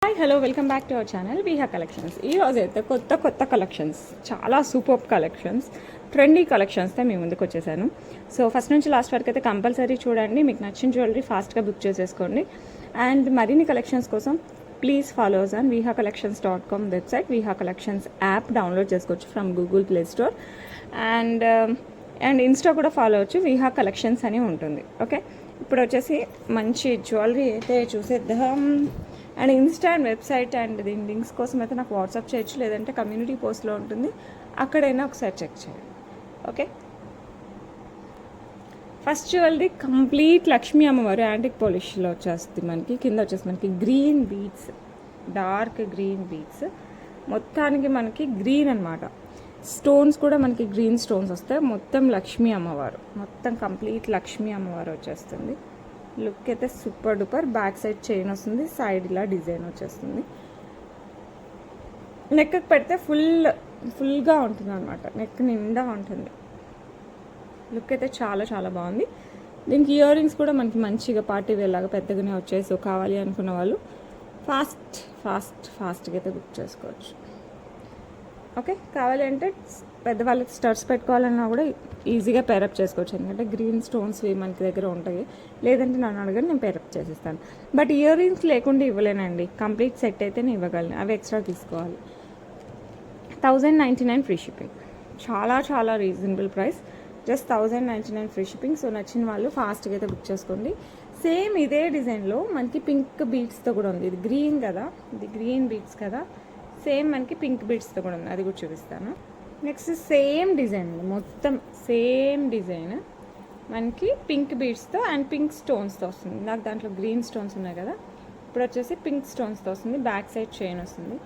Hi hello welcome back to our channel Viha collections. ఈరోజు అయితే కొత్త కలెక్షన్స్, చాలా సూపర్ కలెక్షన్స్, ట్రెండీ కలెక్షన్స్తో మీ ముందుకు వచ్చేసాను. సో ఫస్ట్ నుంచి లాస్ట్ వరకు అయితే కంపల్సరీ చూడండి. మీకు నచ్చిన జ్యువెలరీ ఫాస్ట్గా బుక్ చేసేసుకోండి. అండ్ మరిన్ని కలెక్షన్స్ కోసం please follows on vihacollections.com website. Viha collections app download చేసుకోవచ్చు from Google Play Store. And Insta కూడా ఫాలో అవచ్చు, విహా కలెక్షన్స్ అని ఉంటుంది. ఓకే, ఇప్పుడు వచ్చేసి మంచి జ్యువెలరీ అయితే చూసేద్దాం. And Insta and website and దీని లింక్స్ కోసం అయితే నాకు వాట్సాప్ చేయొచ్చు, లేదంటే కమ్యూనిటీ పోస్ట్లో ఉంటుంది, అక్కడైనా ఒకసారి చెక్ చేయండి. Okay, first jewellery complete Lakshmi అమ్మవారు యాంటిక్ పాలిష్లో వచ్చేస్తుంది. మనకి కింద వచ్చేసి మనకి green beads, dark green beads, మొత్తానికి మనకి గ్రీన్ అనమాట. స్టోన్స్ కూడా మనకి గ్రీన్ స్టోన్స్ వస్తాయి. మొత్తం లక్ష్మీ అమ్మవారు, మొత్తం కంప్లీట్ లక్ష్మీ అమ్మవారు వచ్చేస్తుంది. లుక్ అయితే super duper. Back side chain వస్తుంది, సైడ్ ఇలా డిజైన్ వచ్చేస్తుంది. నెక్కి పెడితే ఫుల్గా ఉంటుంది అనమాట, నెక్ నిండా ఉంటుంది. లుక్ అయితే చాలా చాలా బాగుంది. దీనికి ఇయర్ రింగ్స్ కూడా మనకి మంచిగా పార్టీ వేర్ లాగా పెద్దగానే వచ్చేసి కావాలి అనుకున్న వాళ్ళు ఫాస్ట్గా అయితే బుక్ చేసుకోవచ్చు. ఓకే, కావాలి అంటే పెద్దవాళ్ళకి స్టడ్స్ పెట్టుకోవాలన్నా కూడా ఈజీగా పేరప్ చేసుకోవచ్చు, ఎందుకంటే గ్రీన్ స్టోన్స్ మనకి దగ్గర ఉంటాయి. లేదంటే నన్ను అడగని నేను పేరప్ చేసేస్తాను. బట్ ఇయర్ రింగ్స్ లేకుండా ఇవ్వలేనండి, కంప్లీట్ సెట్ అయితే నేను ఇవ్వగలను, అవి ఎక్స్ట్రా తీసుకోవాలి. 1099 ఫ్రీ షిప్పింగ్, చాలా చాలా reasonable price, just 1099 free shipping. So నచ్చిన వాళ్ళు ఫాస్ట్గా అయితే బుక్ చేసుకోండి. సేమ్ ఇదే డిజైన్లో మనకి పింక్ బీడ్స్తో కూడా ఉంది. ఇది గ్రీన్ కదా, ఇది గ్రీన్ బీడ్స్ కదా, సేమ్ మనకి పింక్ బీడ్స్తో కూడా ఉంది, అది కూడా చూపిస్తాను. నెక్స్ట్ సేమ్ డిజైన్, మొత్తం సేమ్ డిజైన్ మనకి పింక్ బీడ్స్తో అండ్ పింక్ స్టోన్స్తో వస్తుంది. నాకు దాంట్లో గ్రీన్ స్టోన్స్ ఉన్నాయి కదా, ఇప్పుడు వచ్చేసి పింక్ స్టోన్స్తో వస్తుంది. బ్యాక్ సైడ్ చైన్ వస్తుంది.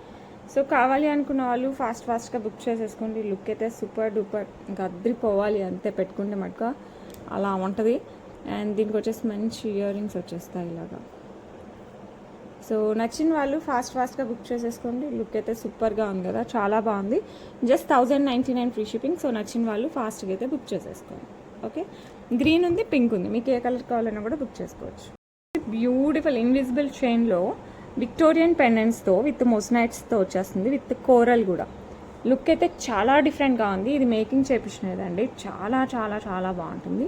సో కావాలి అనుకున్న వాళ్ళు ఫాస్ట్గా బుక్ చేసేసుకోండి. లుక్ అయితే సూపర్ డూపర్, ఇంకా అద్రిపోవాలి అంతే, పెట్టుకుంటే మటుకు అలా ఉంటుంది. అండ్ దీనికి వచ్చేసి మంచి ఇయర్ రింగ్స్ వచ్చేస్తాయి ఇలాగా. సో నచ్చిన వాళ్ళు ఫాస్ట్గా బుక్ చేసేసుకోండి. లుక్ అయితే సూపర్గా ఉంది కదా, చాలా బాగుంది. Just 1099 free shipping. సో నచ్చిన వాళ్ళు ఫాస్ట్గా అయితే బుక్ చేసేసుకోండి. ఓకే, గ్రీన్ ఉంది, పింక్ ఉంది, మీకు ఏ కలర్ కావాలన్నా కూడా బుక్ చేసుకోవచ్చు. బ్యూటిఫుల్ ఇన్విజిబుల్ చైన్లో విక్టోరియన్ పెండెంట్స్తో విత్ మొస్నైట్స్తో వచ్చేస్తుంది, విత్ కోరల్ కూడా. లుక్ అయితే చాలా డిఫరెంట్గా ఉంది. ఇది మేకింగ్ చేయించినదండి, చాలా చాలా చాలా బాగుంటుంది.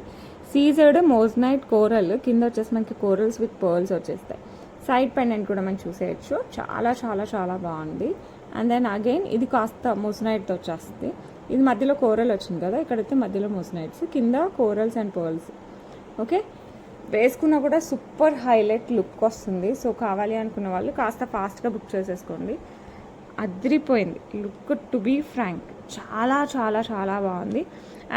సీజర్డ్ మోస్నైట్ కోరల్, కింద వచ్చేసి మనకి కోరల్స్ విత్ పర్ల్స్ వచ్చేస్తాయి. సైడ్ పెండెంట్ కూడా మనం చూసేయచ్చు, చాలా చాలా చాలా బాగుంది. అండ్ దెన్ అగైన్ ఇది కాస్త మోస్నైట్తో వచ్చేస్తుంది. ఇది మధ్యలో కోరల్ వచ్చింది కదా, ఇక్కడైతే మధ్యలో మోస్నైట్స్, కింద కోరల్స్ అండ్ పర్ల్స్. ఓకే, వేసుకున్నా కూడా సూపర్ హైలైట్ లుక్ వస్తుంది. సో కావాలి అనుకున్న వాళ్ళు కాస్త ఫాస్ట్గా బుక్ చేసేసుకోండి. అదిరిపోయింది లుక్, టు బీ ఫ్రాంక్, చాలా చాలా చాలా బాగుంది.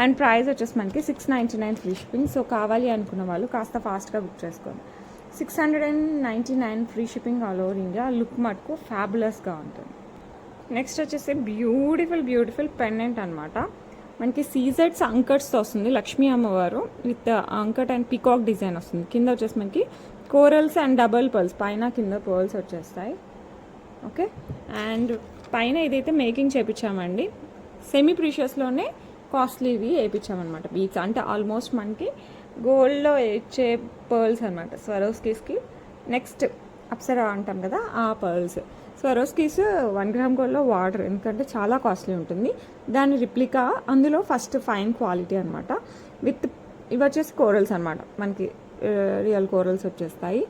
అండ్ ప్రైస్ వచ్చేసి మనకి 699 ఫ్రీ షిప్పింగ్. సో కావాలి అనుకున్న వాళ్ళు కాస్త ఫాస్ట్గా బుక్ చేసుకోండి. 699 free shipping all over India. Look మటుకు ఫ్యాబులస్గా ఉంటుంది. నెక్స్ట్ వచ్చేసి బ్యూటిఫుల్ పెండెంట్ అనమాట. మనకి సీజెడ్స్ అంకట్స్తో వస్తుంది, లక్ష్మీ అమ్మవారు with uncut and peacock design వస్తుంది. కింద వచ్చేసి మనకి కోరల్స్ అండ్ డబల్ పర్ల్స్, పైన కింద పర్ల్స్ వచ్చేస్తాయి. ఓకే, అండ్ పైన ఇదైతే మేకింగ్ చేయించామండి, సెమీ ప్రీషియస్లోనే కాస్ట్లీవి వేయించామన్నమాట. బీట్స్ అంటే ఆల్మోస్ట్ మనకి గోల్డ్లో ఇచ్చే పర్ల్స్ అనమాట, స్వరోస్కీస్కి. నెక్స్ట్ అప్సరా అంటాం కదా, ఆ పర్ల్స్. స్వరోస్కీస్ 1 గ్రామ్ గోల్డ్లో వాటర్, ఎందుకంటే చాలా కాస్ట్లీ ఉంటుంది. దాని రిప్లికా, అందులో ఫస్ట్ ఫైన్ క్వాలిటీ అనమాట. విత్ ఇవి వచ్చేసి కోరల్స్ అనమాట, మనకి రియల్ కోరల్స్ వచ్చేస్తాయి.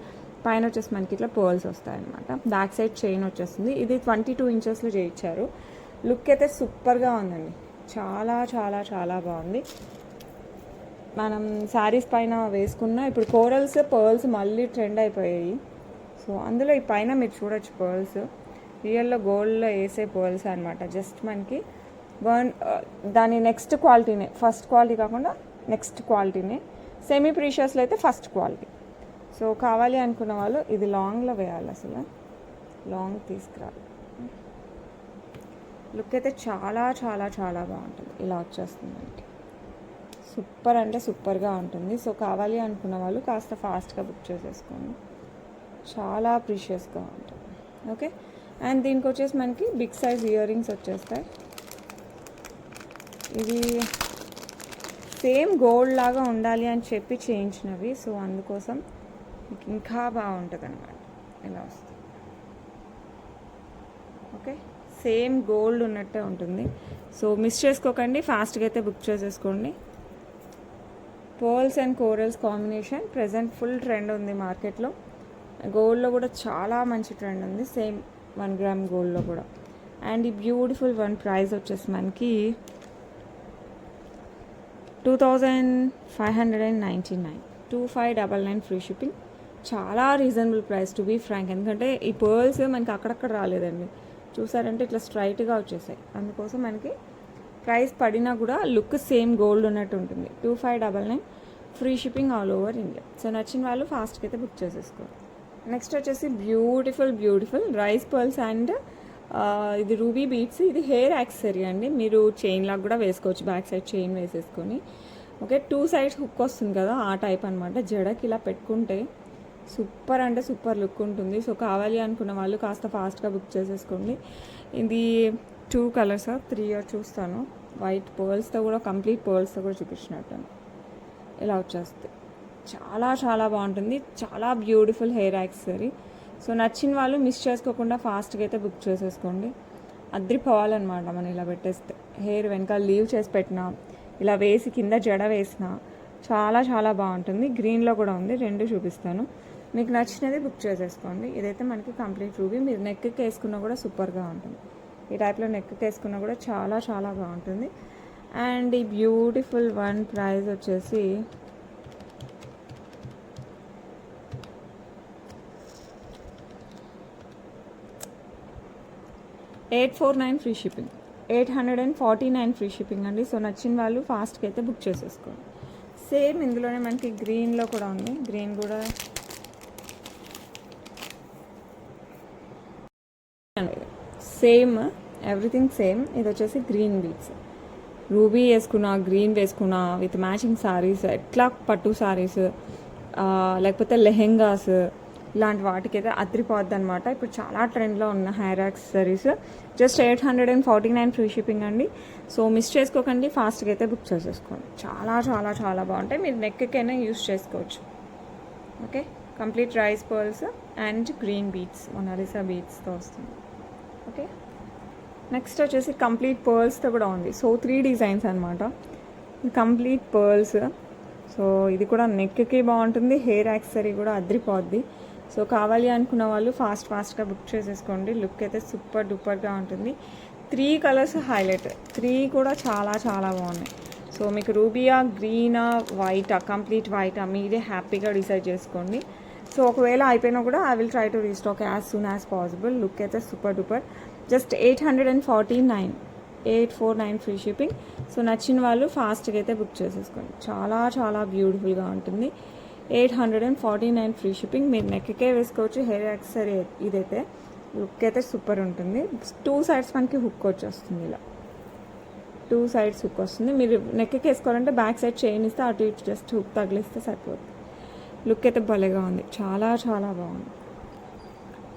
పైన వచ్చేసి మనకి ఇట్లా పర్ల్స్ వస్తాయి అనమాట. బ్యాక్ సైడ్ చైన్ వచ్చేస్తుంది. ఇది 22 ఇంచెస్లో చేయించారు. లుక్ అయితే సూపర్గా ఉందండి, చాలా చాలా చాలా బాగుంది. మనం శారీస్ పైన వేసుకున్న ఇప్పుడు కోరల్స్ పర్ల్స్ మళ్ళీ ట్రెండ్ అయిపోయాయి. సో అందులో ఈ పైన మీరు చూడొచ్చు పర్ల్స్, రియల్లో గోల్డ్లో వేసే పర్ల్స్ అనమాట. జస్ట్ మనకి దాని నెక్స్ట్ క్వాలిటీనే, ఫస్ట్ క్వాలిటీ కాకుండా నెక్స్ట్ క్వాలిటీనే. సెమీ ప్రీషియస్లో అయితే ఫస్ట్ క్వాలిటీ. సో కావాలి అనుకున్న వాళ్ళు ఇది లాంగ్లో వేయాలి, అసలు లాంగ్ తీసుకురాలి. లుక్ అయితే చాలా చాలా చాలా బాగుంటుంది, ఇలా వచ్చేస్తుంది అంటే సూపర్ అంటే సూపర్గా ఉంటుంది. సో కావాలి అనుకున్న వాళ్ళు కాస్త ఫాస్ట్గా బుక్ చేసేసుకోండి, చాలా ప్రీషియస్గా ఉంటుంది. ఓకే, అండ్ దీనికి వచ్చేసి మనకి బిగ్ సైజ్ ఇయర్ రింగ్స్ వచ్చేస్తాయి. ఇది సేమ్ గోల్డ్ లాగా ఉండాలి అని చెప్పి చేయించినవి. సో అందుకోసం ఇంకా బాగుంటుంది అన్నమాట, ఇలా వస్తుంది. ఓకే, సేమ్ గోల్డ్ ఉన్నట్టే ఉంటుంది. సో మిస్ చేసుకోకండి, ఫాస్ట్గా అయితే బుక్ చేసేసుకోండి. Pearls and corals combination present full trend ఉంది మార్కెట్లో. గోల్డ్లో కూడా చాలా మంచి ట్రెండ్ ఉంది, సేమ్ 1 గ్రామ్ గోల్డ్లో కూడా. అండ్ ఈ బ్యూటిఫుల్ వన్ ప్రైస్ వచ్చేసి మనకి 2599, 2599 ఫ్రీ షిప్పింగ్. చాలా reasonable price to be frank. ఎందుకంటే ఈ పర్ల్స్ మనకి అక్కడక్కడ రాలేదండి, చూసారంటే ఇట్లా స్ట్రైట్గా వచ్చేసాయి. అందుకోసం మనకి ప్రైస్ పడినా కూడా లుక్ సేమ్ గోల్డ్ ఉన్నట్టు ఉంటుంది. 2599 free shipping all over India. So నచ్చిన వాళ్ళు ఫాస్ట్గా అయితే బుక్ చేసేసుకోవాలి. నెక్స్ట్ వచ్చేసి బ్యూటిఫుల్ రైస్ పర్ల్స్ అండ్ ఇది రూబీ బీడ్స్. ఇది హెయిర్ యాక్సెసరీ అండి, మీరు చైన్ లాగా కూడా వేసుకోవచ్చు, బ్యాక్ సైడ్ చైన్ వేసేసుకొని. ఓకే, 2 సైడ్స్ హుక్ వస్తుంది కదా, ఆ టైప్ అనమాట. జడకి ఇలా పెట్టుకుంటే సూపర్ అంటే సూపర్ లుక్ ఉంటుంది. సో కావాలి అనుకున్న వాళ్ళు కాస్త ఫాస్ట్గా బుక్ చేసేసుకోండి. ఇది 2 కలర్స్ 3 చూస్తాను. వైట్ పర్ల్స్తో కూడా, కంప్లీట్ పర్ల్స్తో కూడా చూపించినట్టు ఇలా వచ్చేస్తుంది. చాలా బాగుంటుంది, చాలా బ్యూటిఫుల్ హెయిర్ యాక్సెసరీ. సో నచ్చిన వాళ్ళు మిస్ చేసుకోకుండా ఫాస్ట్గా అయితే బుక్ చేసేసుకోండి. అద్రిపోవాలన్నమాట మనం ఇలా పెట్టేస్తే. హెయిర్ వెనకాల లీవ్ చేసి పెట్టినా, ఇలా వేసి కింద జడ వేసిన చాలా బాగుంటుంది. గ్రీన్లో కూడా ఉంది, 2 చూపిస్తాను. మీకు నచ్చినది బుక్ చేసేసుకోండి. ఇదైతే మనకి కంప్లీట్ రూబీ. మీరు నెక్కి వేసుకున్నా కూడా సూపర్గా ఉంటుంది. ఈ టైప్లో నెక్కి వేసుకున్నా కూడా చాలా బాగుంటుంది. అండ్ ఈ బ్యూటిఫుల్ వన్ ప్రైస్ వచ్చేసి 849 ఫ్రీ షిప్పింగ్, 849 ఫ్రీ షిప్పింగ్ అండి. సో నచ్చిన వాళ్ళు ఫాస్ట్గా అయితే బుక్ చేసేసుకోండి. సేమ్ ఇందులోనే మనకి గ్రీన్లో కూడా ఉంది, గ్రీన్ కూడా సేమ్, ఎవ్రీథింగ్ సేమ్. ఇది వచ్చేసి గ్రీన్ బీడ్స్, రూబీ వేసుకున్నా, గ్రీన్ వేసుకున్నా, విత్ మ్యాచింగ్ సారీస్, ఎట్లా పట్టు సారీస్ లేకపోతే లెహెంగాస్ ఇలాంటి వాటికైతే అద్రిపోద్ది అనమాట. ఇప్పుడు చాలా ట్రెండ్లో ఉన్న hair accessories. Just 849 free shipping అండి. సో మిస్ చేసుకోకండి, ఫాస్ట్గా అయితే బుక్ చేసేసుకోండి. చాలా బాగుంటాయి, మీరు నెక్కకైనా యూస్ చేసుకోవచ్చు. Okay, complete rice pearls and green beads, Mona Lisa బీడ్స్తో వస్తుంది. ఓకే, నెక్స్ట్ వచ్చేసి కంప్లీట్ పర్ల్స్తో కూడా ఉంది. సో 3 డిజైన్స్ అనమాట, కంప్లీట్ పర్ల్స్. సో ఇది కూడా నెక్కి బాగుంటుంది, హెయిర్ యాక్సెసరీ కూడా అద్రిపోద్ది. సో కావాలి అనుకున్న వాళ్ళు ఫాస్ట్గా బుక్ చేసేసుకోండి. లుక్ అయితే సూపర్ డూపర్గా ఉంటుంది. 3 కలర్స్ హైలైట్, 3 కూడా చాలా బాగున్నాయి. సో మీకు రూబియా, గ్రీనా, వైటా, కంప్లీట్ వైటా, మీరే హ్యాపీగా డిసైడ్ చేసుకోండి. సో ఒకవేళ అయిపోయినా కూడా I will try to restock as soon as possible. Look అయితే super duper. Just 849 free shipping. So నచ్చిన వాళ్ళు ఫాస్ట్గా అయితే బుక్ చేసేసుకోండి. చాలా బ్యూటిఫుల్గా ఉంటుంది. 849 ఫ్రీ షిప్పింగ్. మీరు నెక్కే వేసుకోవచ్చు, హెయిర్ యాక్సెసరీ. ఇదైతే లుక్ అయితే సూపర్ ఉంటుంది. 2 సైడ్స్ మనకి హుక్ వచ్చేస్తుంది, ఇలా 2 సైడ్స్ హుక్ వస్తుంది. మీరు నెక్కి వేసుకోవాలంటే బ్యాక్ సైడ్ చైన్ ఇస్తే అటు ఇటు జస్ట్ హుక్ తగిలిస్తే సరిపోతుంది. లుక్ అయితే భలేగా ఉంది, చాలా బాగుంది.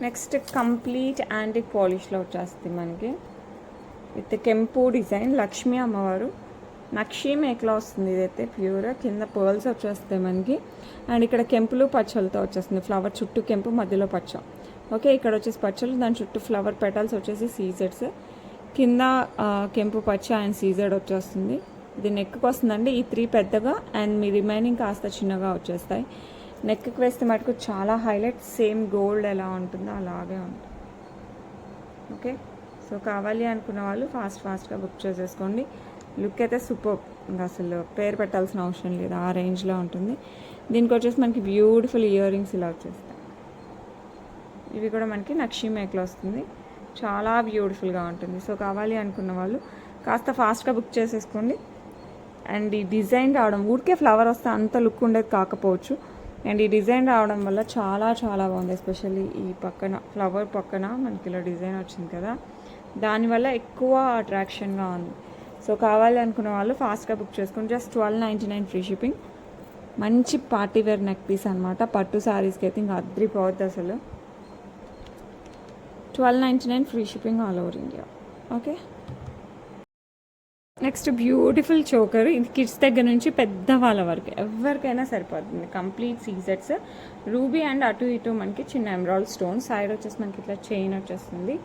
నెక్స్ట్ కంప్లీట్ యాంటిక్ పాలిష్లో వచ్చేస్తుంది మనకి, విత్ కెంపు డిజైన్, లక్ష్మీ అమ్మవారు నక్షీ మేకలా వస్తుంది. ఇదైతే ప్యూర్, కింద పర్ల్స్ వచ్చేస్తాయి మనకి. అండ్ ఇక్కడ కెంపులు పచ్చలతో వచ్చేస్తుంది. ఫ్లవర్ చుట్టూ కెంపు, మధ్యలో పచ్చ. ఓకే, ఇక్కడ వచ్చేసి పచ్చలు, దాని చుట్టూ ఫ్లవర్ పెటల్స్ వచ్చేసి సీజెడ్స్, కింద కెంపు పచ్చ అండ్ సీజెడ్ వచ్చేస్తుంది. ఇది నెక్కి వస్తుందండి. ఈ 3 పెద్దగా అండ్ మీ రిమైనింగ్ కాస్త చిన్నగా వచ్చేస్తాయి. నెక్కి వేస్తే మటుకు చాలా హైలైట్, సేమ్ గోల్డ్ ఎలా ఉంటుందో అలాగే ఉంటుంది. ఓకే, సో కావాలి అనుకున్న వాళ్ళు ఫాస్ట్గా బుక్ చేసేసుకోండి. లుక్ అయితే సూపర్, ఇంకా అసలు పేరు పెట్టాల్సిన అవసరం లేదు, ఆ రేంజ్లో ఉంటుంది. దీనికి వచ్చేసి మనకి బ్యూటిఫుల్ ఇయర్ రింగ్స్ ఇలా వచ్చేస్తాయి. ఇవి కూడా మనకి నక్షీ మేకలో వస్తుంది, చాలా బ్యూటిఫుల్గా ఉంటుంది. సో కావాలి అనుకున్న వాళ్ళు కాస్త ఫాస్ట్గా బుక్ చేసేసుకోండి. అండ్ ఈ డిజైన్ రావడం, ఊరికే ఫ్లవర్ వస్తే అంత లుక్ ఉండేది కాకపోవచ్చు, అండ్ ఈ డిజైన్ రావడం వల్ల చాలా బాగుంది. ఎస్పెషల్లీ ఈ పక్కన ఫ్లవర్ పక్కన మనకి ఇలా డిజైన్ వచ్చింది కదా, దానివల్ల ఎక్కువ అట్రాక్షన్గా ఉంది. సో కావాలి అనుకున్న వాళ్ళు ఫాస్ట్గా బుక్ చేసుకోండి. Just 1299 free shipping. మంచి పార్టీ వేర్ నెక్ పీస్ అనమాట, పట్టు శారీస్కి అయితే ఇంకా అద్రిపోద్ది అసలు. 1299 free shipping all over India. Okay. Next beautiful choker. ఇది కిడ్స్ దగ్గర నుంచి పెద్ద వాళ్ళ వరకు ఎవరికైనా సరిపోతుంది. కంప్లీట్ సీజెట్స్ రూబీ అండ్ అటు ఇటు మనకి చిన్న ఎమరాల్డ్ స్టోన్. సైడ్ వచ్చేసి మనకి ఇట్లా చైన్ వచ్చేస్తుంది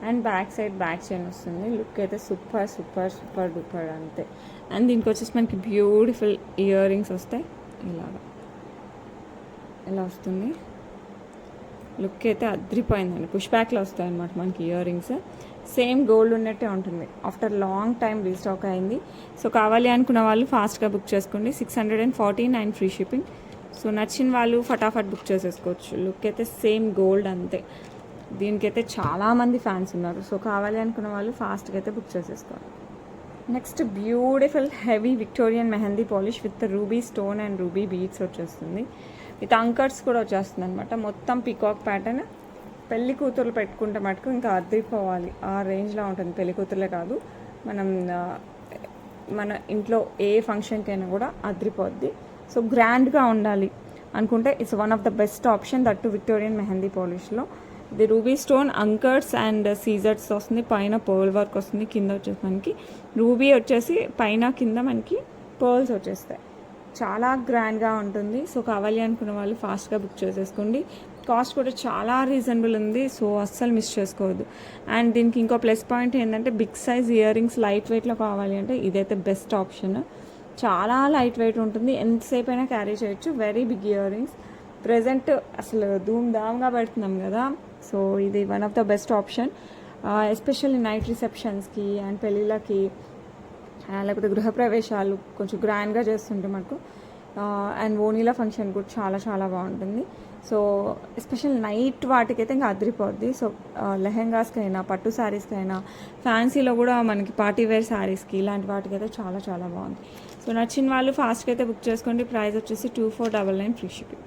and back side back chain వస్తుంది. లుక్ అయితే సూపర్ సూపర్ సూపర్ డూపర్ అంతే. అండ్ దీనికి వచ్చేసి మనకి బ్యూటిఫుల్ ఇయర్ రింగ్స్ వస్తాయి. ఇలాగా ఇలా వస్తుంది. లుక్ అయితే అద్రిపోయిందండి. పుష్ బ్యాక్లో వస్తాయి అన్నమాట మనకి ఇయర్ రింగ్స్. సేమ్ గోల్డ్ ఉన్నట్టే ఉంటుంది. ఆఫ్టర్ లాంగ్ టైం రీస్టాక్ అయింది. సో కావాలి అనుకున్న వాళ్ళు ఫాస్ట్గా బుక్ చేసుకోండి. 649 ఫ్రీ షిప్పింగ్. సో నచ్చిన వాళ్ళు ఫటాఫట్ బుక్ చేసేసుకోవచ్చు. లుక్ అయితే సేమ్ గోల్డ్ అంతే. దీనికైతే చాలామంది ఫ్యాన్స్ ఉన్నారు. సో కావాలి అనుకున్న వాళ్ళు ఫాస్ట్గా అయితే బుక్ చేసేసుకోండి. Next beautiful heavy Victorian mehndi polish with ruby stone and ruby beads వచ్చేస్తుంది. విత్ అంకర్స్ కూడా వచ్చేస్తుంది అనమాట. మొత్తం పీకాక్ ప్యాటర్న్. పెళ్లి కూతుర్లు పెట్టుకుంటే మటుకు ఇంకా అద్దరిపోవాలి ఆ రేంజ్లో ఉంటుంది. పెళ్లి కూతుర్లే కాదు, మన ఇంట్లో ఏ ఫంక్షన్కైనా కూడా అద్దరిపోద్ది. సో గ్రాండ్గా ఉండాలి అనుకుంటే it's one of the best option. That too Victorian mehndi పాలిష్లో. ఇది రూబీ స్టోన్ అంకర్స్ అండ్ సీజర్స్ వస్తుంది. పైన పర్ల్ వర్క్ వస్తుంది. కింద వచ్చేసి మనకి రూబీ వచ్చేసి పైన కింద మనకి పర్ల్స్ వచ్చేస్తాయి. చాలా గ్రాండ్గా ఉంటుంది. సో కావాలి అనుకున్న వాళ్ళు ఫాస్ట్గా బుక్ చేసేసుకోండి. కాస్ట్ కూడా చాలా రీజనబుల్ ఉంది. సో అస్సలు మిస్ చేసుకోవద్దు. అండ్ దీనికి ఇంకో ప్లస్ పాయింట్ ఏంటంటే big size earrings light వెయిట్లో కావాలి అంటే ఇదైతే బెస్ట్ ఆప్షన్. చాలా లైట్ వెయిట్ ఉంటుంది. ఎంతసేపు అయినా క్యారీ చేయొచ్చు. Very big earrings. Present అసలు ధూమ్ధామ్గా పెడుతున్నాం కదా. సో ఇది one of the best option. Especially night రిసెప్షన్స్కి అండ్ పెళ్ళిళ్ళకి లేకపోతే గృహప్రవేశాలు కొంచెం గ్రాండ్గా చేస్తుంటే మనకు అండ్ ఓనీలా ఫంక్షన్ కూడా చాలా చాలా బాగుంటుంది. సో ఎస్పెషల్ నైట్ వాటికైతే ఇంకా అదిరిపోద్ది. సో లెహెంగాస్కైనా పట్టు శారీస్కైనా ఫ్యాన్సీలో కూడా మనకి పార్టీ వేర్ శారీస్కి ఇలాంటి వాటికైతే చాలా చాలా బాగుంది. సో నచ్చిన వాళ్ళు ఫాస్ట్గా అయితే బుక్ చేసుకోండి. ప్రైస్ వచ్చేసి 2499 free shipping.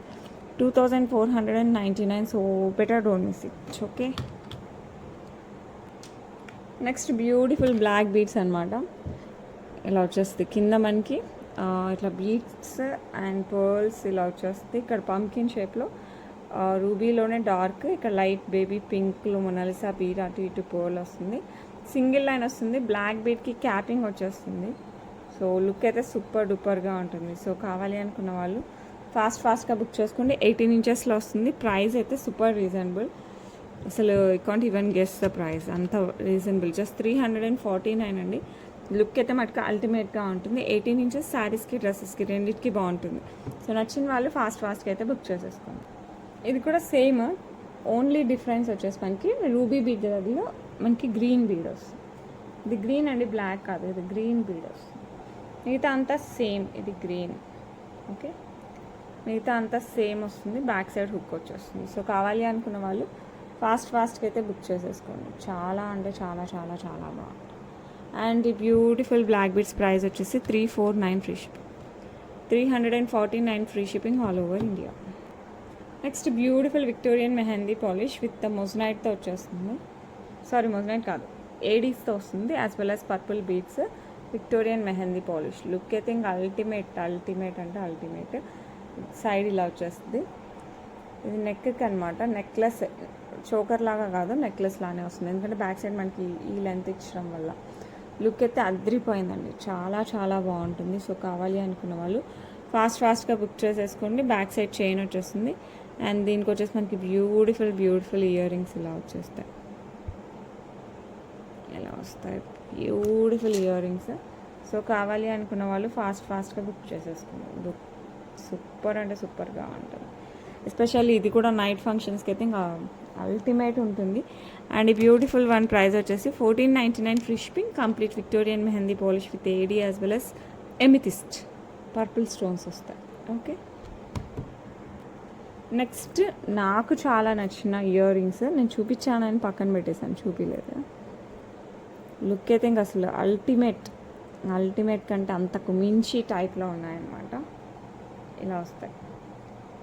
2499. So better don't miss it. Okay. Next beautiful black beads అనమాట. ఇలా వచ్చేస్తుంది కింద మనకి ఇట్లా బీడ్స్ అండ్ పర్ల్స్ ఇలా వచ్చేస్తుంది. ఇక్కడ పంకిన్ షేప్లో రూబీలోనే డార్క్, ఇక్కడ లైట్ బేబీ పింక్లో మొనాలిసా బీడ్ అటు ఇటు పర్ల్ వస్తుంది. సింగిల్ లైన్ వస్తుంది. బ్లాక్ బీడ్కి క్యాపింగ్ వచ్చేస్తుంది. సో లుక్ అయితే సూపర్ డూపర్గా ఉంటుంది. సో కావాలి అనుకున్న వాళ్ళు ఫాస్ట్గా బుక్ చేసుకోండి. 18 ఇంచెస్లో వస్తుంది. ప్రైస్ అయితే సూపర్ రీజనబుల్. అసలు I can't even guess the price. అంత రీజనబుల్. జస్ట్ 349 అండి. లుక్ అయితే మటుకు అల్టిమేట్గా ఉంటుంది. 18 ఇంచెస్ శారీస్కి డ్రెస్సెస్కి రెండింటికి బాగుంటుంది. సో నచ్చిన వాళ్ళు ఫాస్ట్గా అయితే బుక్ చేసేసుకోండి. ఇది కూడా సేమ్. ఓన్లీ డిఫరెన్స్ వచ్చేసి మనకి రూబీ బీడ్ దగ్గరలో మనకి గ్రీన్ బీడ్ వస్తుంది. ఇది గ్రీన్ అండి, బ్లాక్ కాదు. ఇది గ్రీన్ బీడ్ వస్తుంది. మిగతా అంతా సేమ్. ఇది గ్రీన్. ఓకే. మిగతా అంతా సేమ్ వస్తుంది. బ్యాక్ సైడ్ హుక్ వచ్చేస్తుంది. సో కావాలి అనుకున్న వాళ్ళు ఫాస్ట్గా అయితే బుక్ చేసేసుకోండి. చాలా అంటే చాలా చాలా చాలా బాగుంటుంది. అండ్ ఈ బ్యూటిఫుల్ బ్లాక్ బీడ్స్ ప్రైస్ వచ్చేసి 349 free shipping. 349 free shipping all over India. Next beautiful Victorian mehndi polish with మొజనైట్తో వచ్చేస్తుంది. సారీ, మొజనైట్ కాదు, ఏడీస్తో వస్తుంది. As well as purple beads. Victorian mehndi polish. Look అయితే ఇంకా అల్టిమేట్ అంటే అల్టిమేట్. సైడ్ ఇలా వచ్చేస్తుంది. ఇది నెక్కి అనమాట. నెక్లెస్, చోకర్ లాగా కాదు, నెక్లెస్ లానే వస్తుంది. ఎందుకంటే బ్యాక్ సైడ్ మనకి ఈ లెంత్ ఇచ్చడం వల్ల లుక్ అయితే అదిరిపోయిందండి. చాలా చాలా బాగుంటుంది. సో కావాలి అనుకున్న వాళ్ళు ఫాస్ట్గా బుక్ చేసేసుకోండి. బ్యాక్ సైడ్ చైన్ వచ్చేస్తుంది. అండ్ దీనికి వచ్చేసి మనకి బ్యూటిఫుల్ ఇయర్ రింగ్స్ ఇలా వచ్చేస్తాయి. ఇలా వస్తాయి బ్యూటిఫుల్ ఇయర్ రింగ్స్. సో కావాలి అనుకున్న వాళ్ళు ఫాస్ట్గా బుక్ చేసేసుకోండి. లుక్ సూపర్ అంటే సూపర్గా ఉంటుంది. ఎస్పెషల్లీ ఇది కూడా నైట్ ఫంక్షన్స్కి అయితే ఇంకా అల్టిమేట్ ఉంటుంది. అండ్ ఈ బ్యూటిఫుల్ వన్ ప్రైస్ వచ్చేసి 1499 free shipping. Complete Victorian mehndi polish with AD as well as amethyst purple stones వస్తాయి. ఓకే. నెక్స్ట్ నాకు చాలా నచ్చిన ఇయర్ రింగ్స్ నేను చూపించానని పక్కన పెట్టేశాను, చూపించలేదు. లుక్ అయితే ఇంకా అసలు అల్టిమేట్ కంటే అంతకు మించి టైప్లో ఉన్నాయన్నమాట. ఇలా వస్తాయి.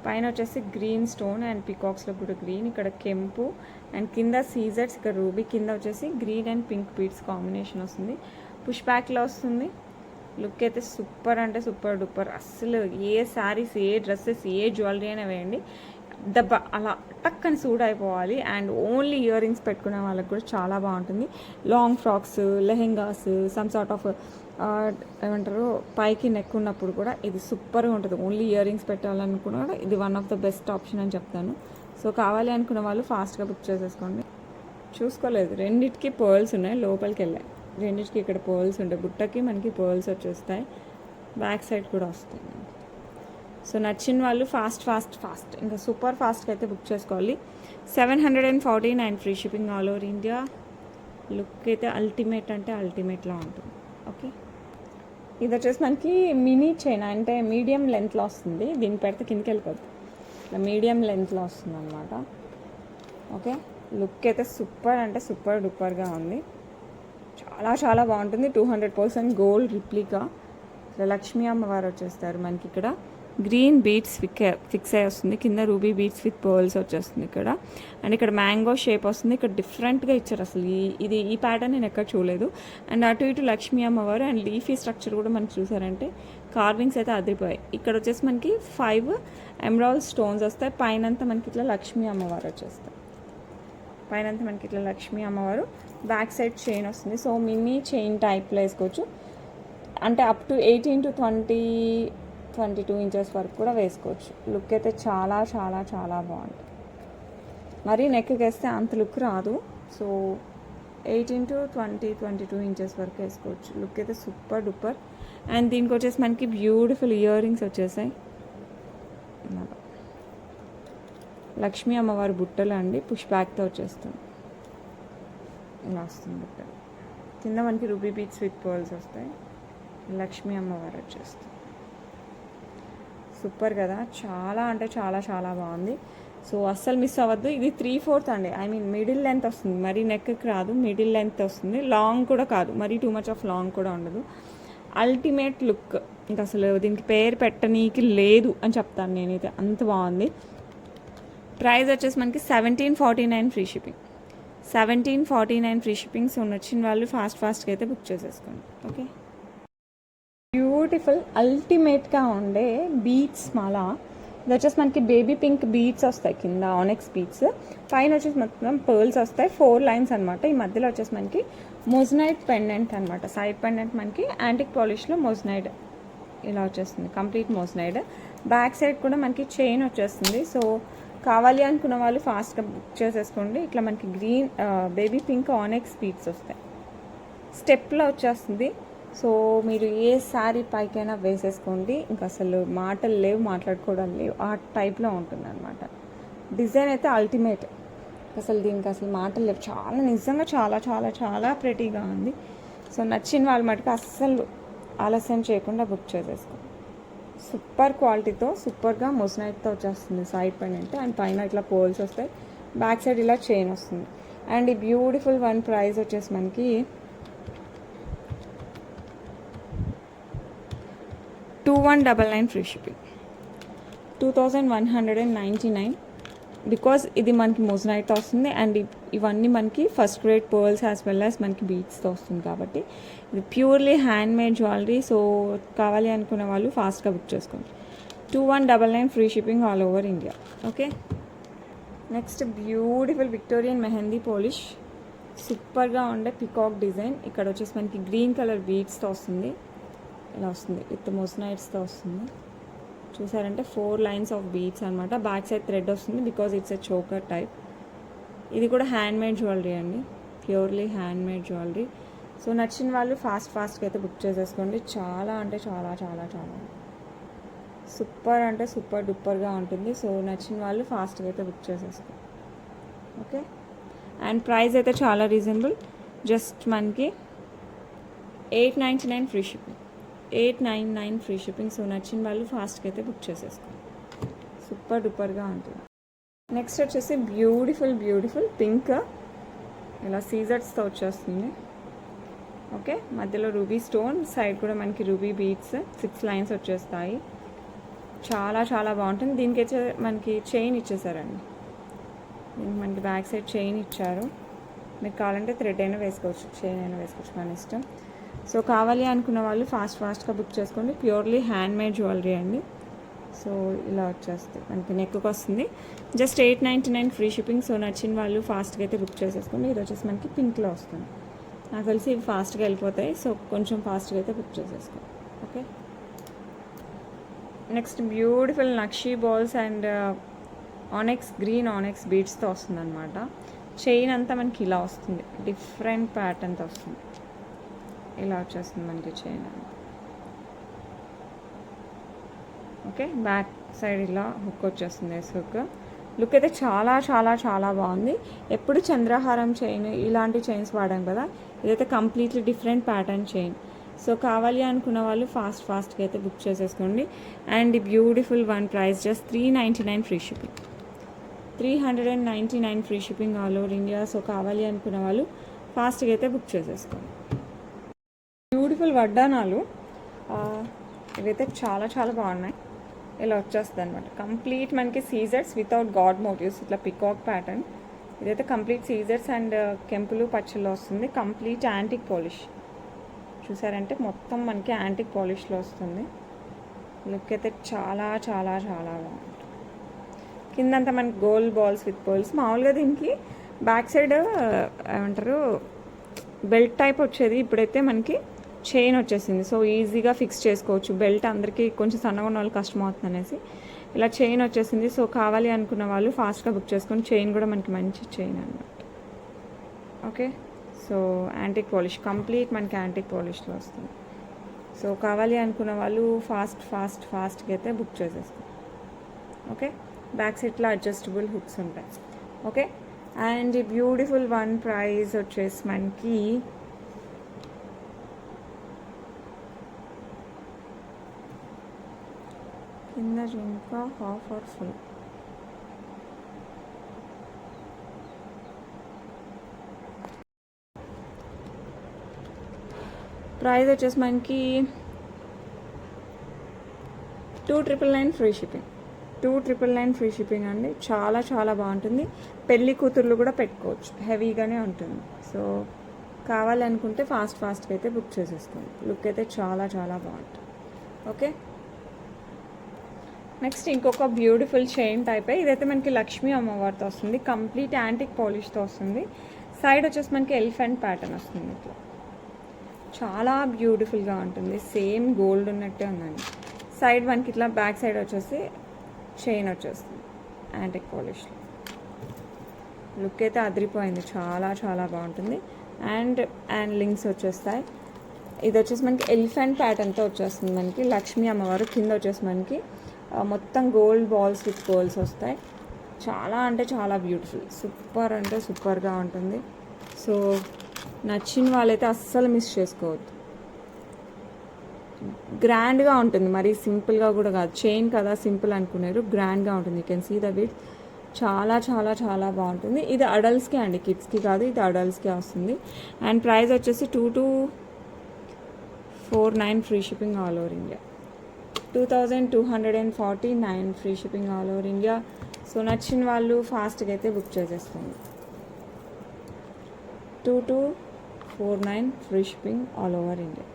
పైన వచ్చేసి గ్రీన్ స్టోన్ అండ్ పికాక్స్లో కూడా గ్రీన్, ఇక్కడ కెంపు అండ్ కింద సీజర్స్, ఇక్కడ రూబీ, కింద వచ్చేసి green and pink beads combination వస్తుంది. పుష్ బ్యాక్లో వస్తుంది. లుక్ అయితే సూపర్ అంటే సూపర్ డూపర్. అస్సలు ఏ శారీస్, ఏ డ్రెస్సెస్, ఏ జ్యువెలరీ అయినా వేయండి దెబ్బ అలా టక్ అని సూట్ అయిపోవాలి. అండ్ ఓన్లీ ఇయర్ రింగ్స్ పెట్టుకునే వాళ్ళకి కూడా చాలా బాగుంటుంది. Long frocks, lehengas, some sort of ఏమంటారు పైకి నెక్ ఉన్నప్పుడు కూడా ఇది సూపర్గా ఉంటుంది. ఓన్లీ ఇయర్ రింగ్స్ పెట్టాలనుకున్నా కూడా ఇది one of the best option అని చెప్తాను. సో కావాలి అనుకున్న వాళ్ళు ఫాస్ట్గా బుక్ చేసేసుకోండి. చూసుకోలేదు, రెండిటికి పర్ల్స్ ఉన్నాయి, లోపలికి వెళ్ళాయి. రెండిటికి ఇక్కడ పర్ల్స్ ఉంటాయి, బుట్టకి మనకి పర్ల్స్ వచ్చేస్తాయి, బ్యాక్ సైడ్ కూడా వస్తాయి. సో నచ్చిన వాళ్ళు ఫాస్ట్ ఇంకా సూపర్ ఫాస్ట్గా అయితే బుక్ చేసుకోవాలి. 749 free shipping all over India. Look అయితే అల్టిమేట్ అంటే అల్టిమేట్లా ఉంటుంది. ఓకే, ఇది వచ్చేసి మనకి మినీ చైన్ అంటే మీడియం లెంత్లో వస్తుంది. దీన్ని పెడితే కిందకి వెళ్ళిపోతుంది, ఇట్లా మీడియం లెంత్లో వస్తుంది అనమాట. ఓకే, లుక్ అయితే సూపర్ అంటే సూపర్ డూపర్గా ఉంది. చాలా బాగుంటుంది. 200% గోల్డ్ రిప్లికా. లక్ష్మీ అమ్మవారు వచ్చేస్తారు మనకి. ఇక్కడ గ్రీన్ బీడ్స్ ఫిక్స్ అయ్యి వస్తుంది, కింద రూబీ బీడ్స్ విత్ పర్ల్స్ వచ్చేస్తుంది ఇక్కడ. అండ్ ఇక్కడ మ్యాంగో షేప్ వస్తుంది. ఇక్కడ డిఫరెంట్గా ఇచ్చారు, అసలు ఈ ప్యాటర్న్ నేను ఎక్కడ చూడలేదు. అండ్ అటు ఇటు లక్ష్మీ అమ్మవారు అండ్ లీఫీ స్ట్రక్చర్ కూడా మనకి చూసారంటే కార్వింగ్స్ అయితే అదిరిపోయాయి. ఇక్కడ వచ్చేసి మనకి 5 ఎమరాల్డ్ స్టోన్స్ వస్తాయి. పైనంతా మనకి ఇట్లా లక్ష్మీ అమ్మవారు వచ్చేస్తాయి. పైనంతా మనకి ఇట్లా లక్ష్మీ అమ్మవారు, బ్యాక్ సైడ్ చైన్ వస్తుంది. సో మినీ చైన్ టైప్లో వేసుకోవచ్చు. అంటే అప్ టు 18 to 22 ఇంచెస్ వరకు కూడా వేసుకోవచ్చు. లుక్ అయితే చాలా బాగుంటుంది. మరి నెక్కి వేస్తే అంత లుక్ రాదు. సో 18 to 22 ఇంచెస్ వరకు వేసుకోవచ్చు. లుక్ అయితే సూపర్ డూపర్. అండ్ దీనికి వచ్చేసి మనకి బ్యూటిఫుల్ ఇయర్ రింగ్స్ వచ్చేసాయి. లక్ష్మీ అమ్మవారి బుట్టలు అండి, పుష్ బ్యాక్తో వచ్చేస్తుంది. ఇలా వస్తుంది బుట్టలు. కింద మనకి రూబీ బీడ్స్ విత్ పర్ల్స్ వస్తాయి. లక్ష్మీ అమ్మవారు వచ్చేస్తుంది. సూపర్ కదా, చాలా అంటే చాలా బాగుంది. సో అస్సలు మిస్ అవ్వద్దు. ఇది 3/4 అండి, ఐ మీన్ మిడిల్ లెంత్ వస్తుంది. మరి నెక్కి రాదు, మిడిల్ లెంత్ వస్తుంది. లాంగ్ కూడా కాదు, మరి టూ మచ్ ఆఫ్ లాంగ్ కూడా ఉండదు. అల్టిమేట్ లుక్, ఇంకా అసలు దీనికి పేరు పెట్టనీకి లేదు అని చెప్తాను నేనైతే, అంత బాగుంది. ప్రైస్ వచ్చేసి మనకి 1749 free shipping. 1749 free shipping. So నచ్చిన వాళ్ళు ఫాస్ట్గా అయితే బుక్ చేసేసుకోండి. ఓకే, బ్యూటిఫుల్ అల్టిమేట్గా ఉండే బీడ్స్ మాల. ఇది వచ్చేసి మనకి బేబీ పింక్ బీడ్స్ వస్తాయి, కింద ఆనెక్స్ బీడ్స్, పైన వచ్చేసి మొత్తం పర్ల్స్ వస్తాయి. 4 లైన్స్ అనమాట. ఈ మధ్యలో వచ్చేసి మనకి మొజనైట్ పెండెంట్ అనమాట. సైడ్ పెండెంట్ మనకి యాంటిక్ పాలిష్లో మొజనైడ్ ఇలా వచ్చేస్తుంది, కంప్లీట్ మొజనైడ్. బ్యాక్ సైడ్ కూడా మనకి చైన్ వచ్చేస్తుంది. సో కావాలి అనుకున్న వాళ్ళు ఫాస్ట్గా బుక్ చేసేసుకోండి. ఇట్లా మనకి గ్రీన్ బేబీ పింక్ ఆనెక్స్ బీడ్స్ వస్తాయి, స్టెప్లో వచ్చేస్తుంది. సో మీరు ఏ శారీ పైకైనా వేసేసుకోండి, ఇంకా అసలు మాటలు లేవు, మాట్లాడుకోవడం లేవు, ఆ టైప్లో ఉంటుంది అనమాట. డిజైన్ అయితే అల్టిమేట్, అసలు దీనికి అసలు మాటలు లేవు. చాలా నిజంగా చాలా ప్రెటీగా ఉంది. సో నచ్చిన వాళ్ళ మటుకు అస్సలు ఆలస్యం చేయకుండా బుక్ చేసేసుకోండి. సూపర్ క్వాలిటీతో సూపర్గా మొజనైట్తో వచ్చేస్తుంది సైడ్ పెండెంట్. అండ్ పైన ఇట్లా పోల్స్ వస్తాయి, బ్యాక్ సైడ్ ఇలా చైన్ వస్తుంది. అండ్ ఈ బ్యూటిఫుల్ వన్ ప్రైస్ వచ్చేసి మనకి 2199 ఫ్రీ షిప్పింగ్. 2199 బికాజ్ ఇది మనకి మొజనైట్తో వస్తుంది. అండ్ ఇవన్నీ మనకి first grade pearls as well as మనకి బీడ్స్తో వస్తుంది కాబట్టి ఇది purely hand made jewellery. So కావాలి అనుకున్న వాళ్ళు ఫాస్ట్గా బుక్ చేసుకోండి. 2199 free shipping all over India. Okay, next beautiful Victorian mehndi polish. సూపర్గా ఉండే పికాక్ డిజైన్. ఇక్కడ వచ్చేసి మనకి గ్రీన్ కలర్ బీడ్స్తో వస్తుంది, ఇలా వస్తుంది, విత్ మొజనైట్స్తో వస్తుంది. చూసారంటే 4 లైన్స్ ఆఫ్ బీడ్స్ అనమాట. బ్యాక్ సైడ్ థ్రెడ్ వస్తుంది because it's a choker type. ఇది కూడా హ్యాండ్ మేడ్ జ్యువెలరీ అండి, purely hand made jewellery. So నచ్చిన వాళ్ళు ఫాస్ట్గా అయితే బుక్ చేసేసుకోండి. చాలా అంటే చాలా సూపర్ అంటే సూపర్ డూపర్గా ఉంటుంది. సో నచ్చిన వాళ్ళు ఫాస్ట్గా అయితే బుక్ చేసేసుకోండి. ఓకే, అండ్ ప్రైస్ అయితే చాలా రీజనబుల్, జస్ట్ మనకి 899 free shipping. 899 free shipping. So నచ్చిన వాళ్ళు ఫాస్ట్గా అయితే బుక్ చేసేసుకోండి. సూపర్ డూపర్గా ఉంటుంది. నెక్స్ట్ వచ్చేసి బ్యూటిఫుల్ పింక్, ఇలా సీజర్స్తో వచ్చేస్తుంది. ఓకే, మధ్యలో రూబీ స్టోన్, సైడ్ కూడా మనకి రూబీ బీడ్స్ 6 లైన్స్ వచ్చేస్తాయి. చాలా బాగుంటుంది. దీనికి అయితే మనకి చైన్ ఇచ్చేసారండి, దీనికి మనకి బ్యాక్ సైడ్ చైన్ ఇచ్చారు. మీకు కావాలంటే థ్రెడ్ అయినా వేసుకోవచ్చు, చైన్ అయినా వేసుకోవచ్చు, మన ఇష్టం. సో కావాలి అనుకున్న వాళ్ళు ఫాస్ట్గా బుక్ చేసుకోండి. ప్యూర్లీ హ్యాండ్ మేడ్ జ్యువెలరీ అండి. సో ఇలా వచ్చేస్తుంది మనకి నెక్కి వస్తుంది. Just 899 free shipping. సో నచ్చిన వాళ్ళు ఫాస్ట్గా అయితే బుక్ చేసేసుకోండి. ఇది వచ్చేసి మనకి పింక్లో వస్తుంది. నాకు తెలిసి ఇవి ఫాస్ట్గా వెళ్ళిపోతాయి. సో కొంచెం ఫాస్ట్గా అయితే బుక్ చేసేసుకోండి. Okay, next beautiful nakshi balls and onyx green onyx బీడ్స్తో వస్తుంది అనమాట. చైన్ అంతా మనకి ఇలా వస్తుంది, డిఫరెంట్ ప్యాటర్న్తో వస్తుంది. ఇలా వచ్చేస్తుంది మనకి చైన్ అంతా. ఓకే, బ్యాక్ సైడ్ ఇలా హుక్ వచ్చేస్తుంది. హుక్ లుక్ అయితే చాలా చాలా చాలా బాగుంది. ఎప్పుడు చంద్రహారం చైన్ ఇలాంటి చైన్స్ వాడాం కదా, ఇదైతే completely different pattern chain. So కావాలి అనుకున్న వాళ్ళు ఫాస్ట్గా అయితే బుక్ చేసేసుకోండి. And beautiful one price just 399 free shipping. 399 free shipping all over India. So కావాలి అనుకున్న వాళ్ళు ఫాస్ట్గా అయితే బుక్ చేసేసుకోండి. బ్యూటిఫుల్ వడ్డానాలు ఇవైతే చాలా చాలా బాగున్నాయి. ఇలా వచ్చేస్తుంది అనమాట. కంప్లీట్ మనకి సీజర్స్ వితౌట్ గాడ్ మోటివ్స్, ఇట్లా పికాక్ ప్యాటర్న్. ఇదైతే కంప్లీట్ సీజర్స్ అండ్ కెంపులు పచ్చల్లో వస్తుంది. కంప్లీట్ యాంటిక్ పాలిష్ చూసారంటే మొత్తం మనకి యాంటిక్ పాలిష్లో వస్తుంది. లుక్ అయితే చాలా చాలా చాలా బాగుంటుంది. కిందంతా మనకి గోల్డ్ బాల్స్ విత్ పర్ల్స్. మామూలుగా దీనికి బ్యాక్ సైడ్ ఏమంటారు బెల్ట్ టైప్ వచ్చేది, ఇప్పుడైతే మనకి చైన్ వచ్చేసింది. సో ఈజీగా ఫిక్స్ చేసుకోవచ్చు. బెల్ట్ అందరికీ కొంచెం సన్నగా ఉన్న వాళ్ళు కష్టం అవుతుంది అనేసి ఇలా చైన్ వచ్చేసింది. సో కావాలి అనుకున్న వాళ్ళు ఫాస్ట్గా బుక్ చేసుకొని, చైన్ కూడా మనకి మంచి చైన్ అన్నమాట. Okay, so antique polish complete మనకి యాంటిక్ పాలిష్లో వస్తుంది. సో కావాలి అనుకున్న వాళ్ళు ఫాస్ట్గా అయితే బుక్ చేసేసుకోండి. ఓకే, బ్యాక్ సైడ్లో అడ్జస్టబుల్ హుక్స్ ఉంటాయి. Okay, and beautiful one price వచ్చేసి మనకి కింద జుంకా హాఫ్ ఆర్ ఫుల్. ప్రైస్ వచ్చేసి మనకి 299 ఫ్రీ షిప్పింగ్. 299 ఫ్రీ షిప్పింగ్ అండి. చాలా చాలా బాగుంటుంది. పెళ్లి కూతుర్లు కూడా పెట్టుకోవచ్చు, హెవీగానే ఉంటుంది. సో కావాలనుకుంటే ఫాస్ట్గా అయితే బుక్ చేసేసుకోండి. లుక్ అయితే చాలా చాలా బాగుంటుంది. ఓకే, నెక్స్ట్ ఇంకొక బ్యూటిఫుల్ చైన్ టైప్. ఇదైతే మనకి లక్ష్మీ అమ్మవారితో వస్తుంది. కంప్లీట్ యాంటిక్ పాలిష్తో వస్తుంది. సైడ్ వచ్చేసి మనకి ఎలిఫెంట్ ప్యాటర్న్ వస్తుంది. ఇట్లా చాలా బ్యూటిఫుల్గా ఉంటుంది. సేమ్ గోల్డ్ ఉన్నట్టే ఉందండి. సైడ్ మనకి ఇట్లా బ్యాక్ సైడ్ వచ్చేసి చైన్ వచ్చేస్తుంది యాంటిక్ పాలిష్లో. లుక్ అయితే అదిరిపోయింది. చాలా చాలా బాగుంటుంది. అండ్ లింక్స్ వచ్చేస్తాయి. ఇది వచ్చేసి మనకి ఎలిఫెంట్ ప్యాటర్న్తో వచ్చేస్తుంది. మనకి లక్ష్మీ అమ్మవారు కింద వచ్చేసి మనకి మొత్తం గోల్డ్ బాల్స్ విత్ గోల్స్ వస్తాయి. చాలా అంటే చాలా బ్యూటిఫుల్, సూపర్ అంటే సూపర్గా ఉంటుంది. సో నచ్చిన వాళ్ళైతే అస్సలు మిస్ చేసుకోవద్దు. గ్రాండ్గా ఉంటుంది, మరి సింపుల్గా కూడా కాదు. చైన్ కదా సింపుల్ అనుకున్నారు, గ్రాండ్గా ఉంటుంది. You can see the bit. చాలా చాలా చాలా బాగుంటుంది. ఇది అడల్ట్స్కి అండి, కిడ్స్కి కాదు. ఇది అడల్ట్స్కి వస్తుంది. అండ్ ప్రైస్ వచ్చేసి 2249 free shipping all over India. 2249 free shipping all over India. So నచ్చిన వాళ్ళు ఫాస్ట్గా అయితే బుక్ చేసేసుకోండి. 2249 free shipping all over India.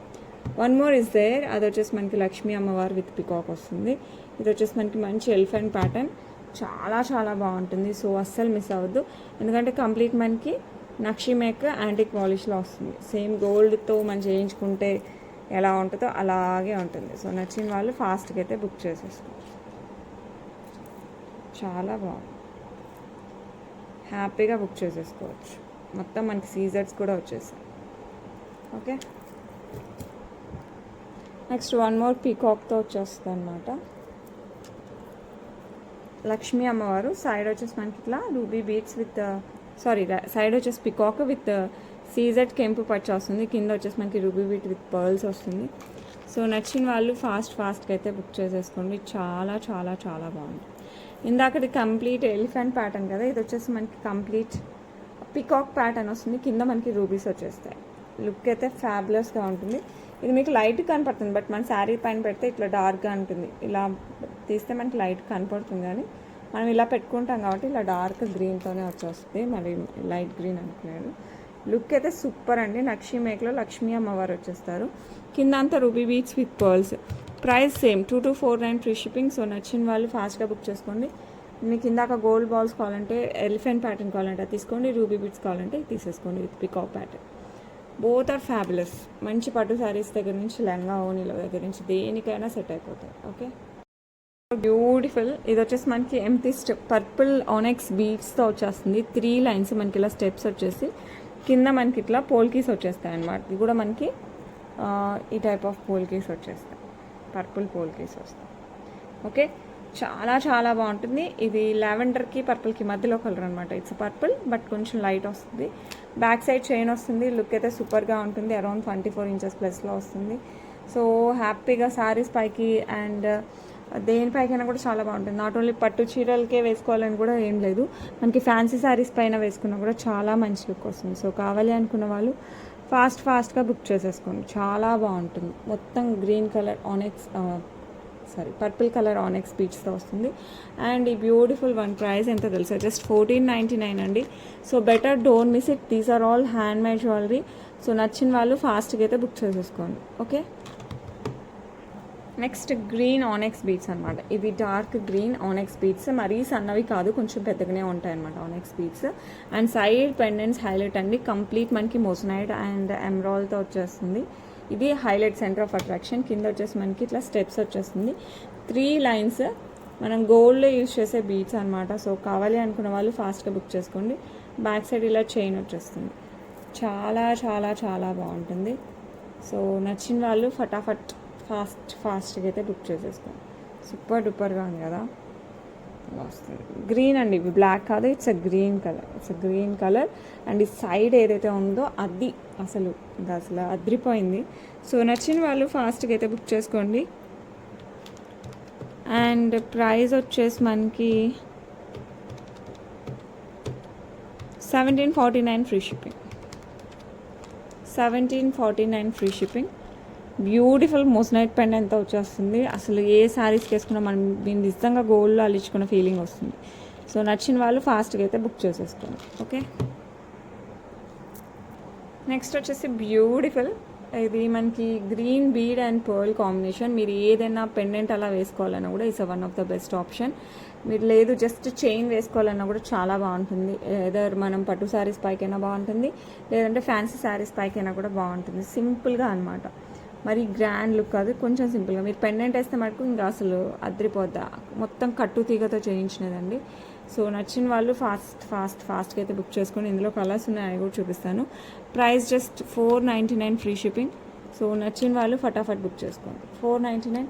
One more is there. అది వచ్చేసి మనకి లక్ష్మీ అమ్మవారు విత్ పికాక్ వస్తుంది. ఇది వచ్చేసి మనకి మంచి ఎలిఫెంట్ ప్యాటర్న్. చాలా చాలా బాగుంటుంది. సో అస్సలు మిస్ అవ్వద్దు. ఎందుకంటే కంప్లీట్ మనకి నక్షి మేక్ యాంటిక్ పాలిష్లో వస్తుంది. సేమ్ గోల్డ్తో మనం చేయించుకుంటే ఎలా ఉంటుందో అలాగే ఉంటుంది. సో నచ్చిన వాళ్ళు ఫాస్ట్గా అయితే బుక్ చేసేసుకోవచ్చు. చాలా బాగుంది, హ్యాపీగా బుక్ చేసేసుకోవచ్చు. మొత్తం మనకి సీజర్స్ కూడా వచ్చేసాయి. ఓకే, నెక్స్ట్ వన్ మోర్ పీకాక్తో వచ్చేస్తుంది అనమాట. లక్ష్మీ అమ్మవారు సైడ్ వచ్చేసి మనకి ఇట్లా రూబీ బీడ్స్ విత్ సైడ్ వచ్చేసి పికాక్ విత్ సీజెడ్ కెంపు పచ్చ వస్తుంది. కింద వచ్చేసి మనకి రూబీ బీట్ విత్ పర్ల్స్ వస్తుంది. సో నచ్చిన వాళ్ళు ఫాస్ట్గా అయితే బుక్ చేసేసుకోండి. చాలా చాలా చాలా బాగుంది. ఇందాకటి కంప్లీట్ ఎలిఫెంట్ ప్యాటర్న్ కదా, ఇది వచ్చేసి మనకి కంప్లీట్ పికాక్ ప్యాటర్న్ వస్తుంది. కింద మనకి రూబీస్ వచ్చేస్తాయి. లుక్ అయితే ఫ్యాబులస్గా ఉంటుంది. ఇది మీకు లైట్ కనపడుతుంది, బట్ మన శారీ పైన పెడితే ఇట్లా డార్క్గా ఉంటుంది. ఇలా తీస్తే మనకి లైట్ కనపడుతుంది, కానీ మనం ఇలా పెట్టుకుంటాం కాబట్టి ఇలా డార్క్ గ్రీన్తోనే వచ్చేస్తుంది. మరి లైట్ గ్రీన్ అనుకున్నాడు. లుక్ అయితే సూపర్ అండి. నక్షి మేక్లో లక్ష్మీ అమ్మవారు వచ్చేస్తారు. కింద అంతా ruby beads with pearls. Price same 2249 free shipping. So నచ్చిన వాళ్ళు ఫాస్ట్గా బుక్ చేసుకోండి. మీకు ఇందాక గోల్డ్ బాల్స్ కావాలంటే ఎలిఫెంట్ ప్యాటర్న్ కావాలంటే తీసుకోండి, రూబీ బిట్స్ కావాలంటే తీసేసుకోండి with peacock pattern. Both are fabulous. మంచి పట్టు శారీస్ దగ్గర నుంచి లంగా ఓనీల దగ్గర నుంచి దేనికైనా సెట్ అయిపోతాయి. Okay, beautiful. ఇది వచ్చేసి మనకి ఎంతిస్ట్ పర్పుల్ ఆనెక్స్ బీడ్స్తో వచ్చేస్తుంది. 3 లైన్స్ మనకి ఇలా స్టెప్స్ వచ్చేసి కింద మనకి ఇట్లా పోల్కీస్ వచ్చేస్తాయి అన్నమాట. ఇది కూడా మనకి ఈ టైప్ ఆఫ్ పోల్కీస్ వచ్చేస్తాయి, పర్పుల్ పోల్కీస్ వస్తాయి. ఓకే, చాలా చాలా బాగుంటుంది. ఇది లావెండర్కి పర్పుల్కి మధ్యలో కలర్ అనమాట. ఇట్స్ పర్పుల్ బట్ కొంచెం లైట్ వస్తుంది. బ్యాక్ సైడ్ చైన్ వస్తుంది. లుక్ అయితే సూపర్గా ఉంటుంది. అరౌండ్ 24 ఇంచెస్ ప్లస్లో వస్తుంది. సో హ్యాపీగా శారీస్ పైకి అండ్ దేనిపైకైనా కూడా చాలా బాగుంటుంది. నాట్ ఓన్లీ పట్టు చీరలకే వేసుకోవాలని కూడా ఏం లేదు, మనకి ఫ్యాన్సీ శారీస్ పైన వేసుకున్నా కూడా చాలా మంచి లుక్ వస్తుంది. సో కావాలి అనుకున్న వాళ్ళు ఫాస్ట్గా బుక్ చేసేసుకోండి. చాలా బాగుంటుంది. మొత్తం గ్రీన్ కలర్ ఆనెక్స్ పర్పుల్ కలర్ ఆనెక్స్ బీడ్స్తో వస్తుంది. అండ్ ఈ బ్యూటిఫుల్ వన్ ప్రైస్ ఎంత తెలుసా? జస్ట్ 1499 అండి. So better don't miss it. These are all handmade jewellery. So నచ్చిన వాళ్ళు ఫాస్ట్గా అయితే బుక్ చేసేసుకోండి. Okay, next green onyx beads అనమాట. ఇవి డార్క్ గ్రీన్ ఆనెక్స్ బీడ్స్, మరీ సన్నవి కాదు, కొంచెం పెద్దగానే ఉంటాయి అనమాట ఆనెక్స్ beads. And side pendants highlight అండి. కంప్లీట్ మనకి మోసనైట్ అండ్ ఎమరాల్డ్తో వచ్చేస్తుంది. ఇది హైలైట్ సెంటర్ ఆఫ్ అట్రాక్షన్. కింద వచ్చేసి మనకి ఇట్లా స్టెప్స్ వచ్చేస్తుంది. 3 లైన్స్ మనం గోల్డ్లో యూజ్ చేసే బీడ్స్ అనమాట. సో కావాలి అనుకున్న వాళ్ళు ఫాస్ట్గా బుక్ చేసుకోండి. బ్యాక్ సైడ్ ఇలా చైన్ వచ్చేస్తుంది. చాలా చాలా చాలా బాగుంటుంది. సో నచ్చిన వాళ్ళు ఫటాఫట్ ఫాస్ట్గా అయితే బుక్ చేసేసుకోండి. సూపర్ డూపర్గా ఉంది కదా, వస్తుంది. గ్రీన్ అండి, ఇవి బ్లాక్ కాదు, it's a green colour. And ఈ సైడ్ ఏదైతే ఉందో అది అసలు అద్రిపోయింది. సో నచ్చిన వాళ్ళు ఫాస్ట్గా అయితే బుక్ చేసుకోండి. అండ్ ప్రైస్ వచ్చేసి మనకి 1749 free shipping. 1749 free shipping. Beautiful moissanite పెండెంట్తో వచ్చేస్తుంది. అసలు ఏ శారీస్కి వేసుకున్నా మనం నిజంగా గోల్డ్లో అల్లించుకున్న ఫీలింగ్ వస్తుంది. సో నచ్చిన వాళ్ళు ఫాస్ట్గా అయితే బుక్ చేసేసుకోండి. ఓకే, నెక్స్ట్ వచ్చేసి బ్యూటిఫుల్. ఇది మనకి green bead and pearl combination. మీరు ఏదైనా పెండెంట్ అలా వేసుకోవాలన్నా కూడా it's one of the best option. మీరు లేదు జస్ట్ చైన్ వేసుకోవాలన్నా కూడా చాలా బాగుంటుంది. ఏదర్ మనం పట్టు శారీస్ పైకైనా బాగుంటుంది, లేదంటే ఫ్యాన్సీ శారీస్ పైకైనా కూడా బాగుంటుంది. సింపుల్గా అనమాట, మరి గ్రాండ్ లుక్ కాదు, కొంచెం సింపుల్గా. మీరు పెండెంట్ వేస్తే మటుకు ఇంకా అసలు అద్రిపోద్దా. మొత్తం కట్టు తీగతో చేయించినదండి. సో నచ్చిన వాళ్ళు ఫాస్ట్గా అయితే బుక్ చేసుకొని. ఇందులో కలర్స్ ఉన్నాయి, అవి కూడా చూపిస్తాను. Price just 499 free shipping. So నచ్చిన వాళ్ళు ఫటాఫట్ బుక్ చేసుకోండి. 499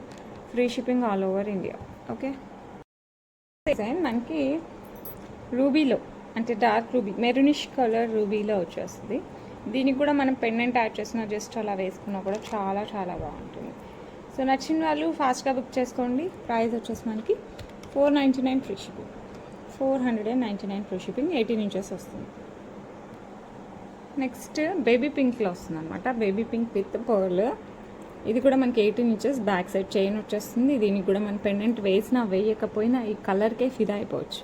free shipping all over India. Okay, design మనకి రూబీలో అంటే డార్క్ రూబీ, మెరూనిష్ కలర్ రూబీలో వచ్చేస్తుంది. దీనికి కూడా మనం పెండెంట్ యాడ్ చేసిన జస్ట్ అలా వేసుకున్నా కూడా చాలా చాలా బాగుంటుంది. సో నచ్చిన వాళ్ళు ఫాస్ట్గా బుక్ చేసుకోండి. ప్రైస్ వచ్చేసి మనకి 499 free shipping. 499 free shipping. 18 inches వస్తుంది. నెక్స్ట్ బేబీ పింక్లో వస్తుంది అనమాట. Baby pink with pearl. ఇది కూడా మనకి 18 ఇంచెస్. బ్యాక్ సైడ్ చైన్ వచ్చేస్తుంది. దీనికి కూడా మన పెండెంట్ వేసినా వేయకపోయినా ఈ కలర్కే ఫిదా అయిపోవచ్చు.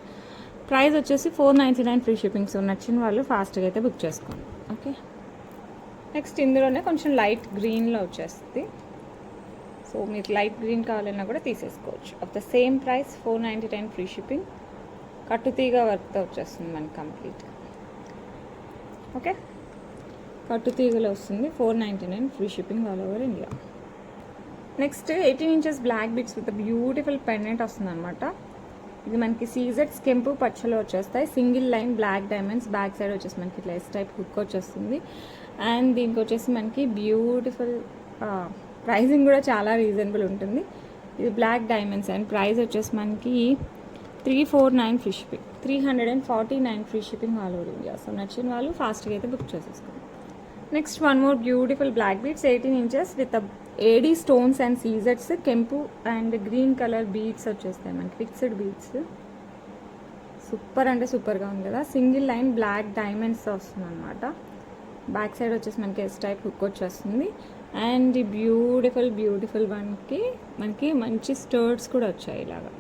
ప్రైస్ వచ్చేసి 499 ఫ్రీ షిప్పింగ్. సో నచ్చిన వాళ్ళు ఫాస్ట్గా అయితే బుక్ చేసుకోండి. ఓకే, నెక్స్ట్ ఇందులోనే కొంచెం లైట్ గ్రీన్లో వచ్చేస్తుంది. సో మీరు లైట్ గ్రీన్ కావాలన్నా కూడా తీసేసుకోవచ్చు. Of the same price 499 free shipping. కట్టుతీగ వర్క్తో వచ్చేస్తుంది మనకి కంప్లీట్. ఓకే, కట్టుతీగలో వస్తుంది. 499 free shipping all over India. Next 18 inches black bits with beautiful pendant వస్తుంది అనమాట. ఇది మనకి సీజెడ్స్ కెంపు పచ్చలో వచ్చేస్తాయి. Single line black diamonds. Back side వచ్చేసి మనకి ఇట్లా ఎస్ టైప్ హుక్ వచ్చేస్తుంది. అండ్ దీనికి వచ్చేసి మనకి బ్యూటిఫుల్ ప్రైసింగ్ కూడా చాలా రీజనబుల్ ఉంటుంది. ఇది బ్లాక్ డైమండ్స్ అండ్ ప్రైస్ వచ్చేసి మనకి 349 free shipping. 349 free shipping all over India. So నచ్చిన వాళ్ళు ఫాస్ట్గా అయితే బుక్ చేసేసుకోండి. Next one more beautiful black beads 18 inches with AD stones and సీజెడ్స్, కెంపు అండ్ గ్రీన్ కలర్ బీడ్స్ వచ్చేస్తాయి మనకి, ఫిక్స్డ్ బీడ్స్. సూపర్ అంటే సూపర్గా ఉంది కదా. సింగిల్ లైన్ బ్లాక్ డైమండ్స్ వస్తుంది అనమాట. బ్యాక్ సైడ్ వచ్చేసి మనకి ఎస్ టైప్ హుక్ వచ్చేస్తుంది. అండ్ ఈ బ్యూటిఫుల్ వన్కి మనకి మంచి స్టర్ట్స్ కూడా వచ్చాయి. ఇలాగా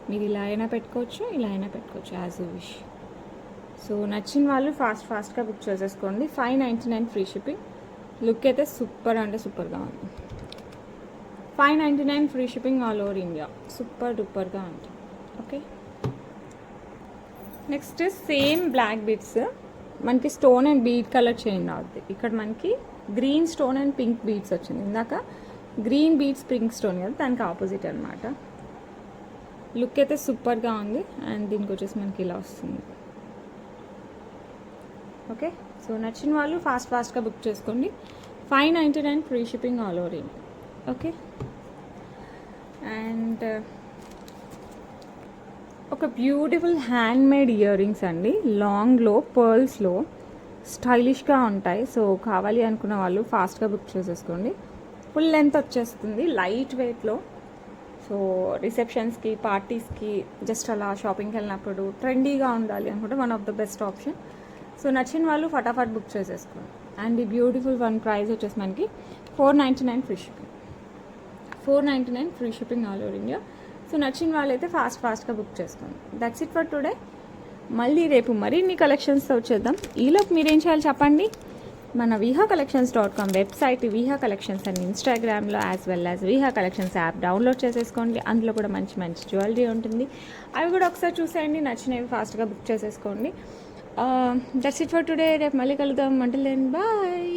మీరు ఇలా అయినా పెట్టుకోవచ్చు, ఇలా అయినా పెట్టుకోవచ్చు, యాజ్ యూ విష్. సో నచ్చిన వాళ్ళు ఫాస్ట్గా బుక్ చేసేసుకోండి. 599 ఫ్రీ షిప్పింగ్. లుక్ అయితే సూపర్ అంటే సూపర్గా ఉంది. 599 free shipping all over India. Super డూపర్గా ఉంటుంది. Okay, next same black beads మనకి stone and bead colour change అవుతుంది. ఇక్కడ మనకి green stone and pink beads వచ్చింది. ఇందాక గ్రీన్ బీడ్స్ పింక్ స్టోన్ కదా, దానికి ఆపోజిట్ అనమాట. లుక్ అయితే సూపర్గా ఉంది. అండ్ దీనికి వచ్చేసి మనకి ఇలా వస్తుంది. ఓకే, సో నచ్చిన వాళ్ళు ఫాస్ట్గా బుక్ చేసుకోండి. 599 free shipping all over India. Okay, and ఒక బ్యూటిఫుల్ హ్యాండ్మేడ్ ఇయర్ రింగ్స్ అండి, లాంగ్లో పర్ల్స్లో స్టైలిష్గా ఉంటాయి. సో కావాలి అనుకున్న వాళ్ళు ఫాస్ట్గా బుక్ చేసేసుకోండి. ఫుల్ లెంత్ వచ్చేస్తుంది, లైట్ వెయిట్లో. సో రిసెప్షన్స్కి, పార్టీస్కి, జస్ట్ అలా షాపింగ్కి వెళ్ళినప్పుడు ట్రెండీగా ఉండాలి అనుకుంటే one of the best option. So నచ్చిన వాళ్ళు ఫటాఫట్ బుక్ చేసేసుకోండి. అండ్ ఈ బ్యూటిఫుల్ వన్ ప్రైస్ వచ్చేసి మనకి 499 free shipping. 499 free shipping all over India. So నచ్చిన వాళ్ళైతే ఫాస్ట్గా బుక్ చేసుకోండి. That's it for today. మళ్ళీ రేపు మరిన్ని కలెక్షన్స్తో వచ్చేద్దాం. ఈలోపు మీరేం చేయాలి చెప్పండి. మన vihacollections.com వెబ్సైట్, విహా కలెక్షన్స్ అని ఇన్స్టాగ్రామ్లో, as well as Viha collections app download చేసేసుకోండి. అందులో కూడా మంచి మంచి జ్యువెలరీ ఉంటుంది. అవి కూడా ఒకసారి చూసేయండి. నచ్చినవి ఫాస్ట్గా బుక్ చేసేసుకోండి. That's it for today. రేపు మళ్ళీ కలుద్దాం. Until then bye.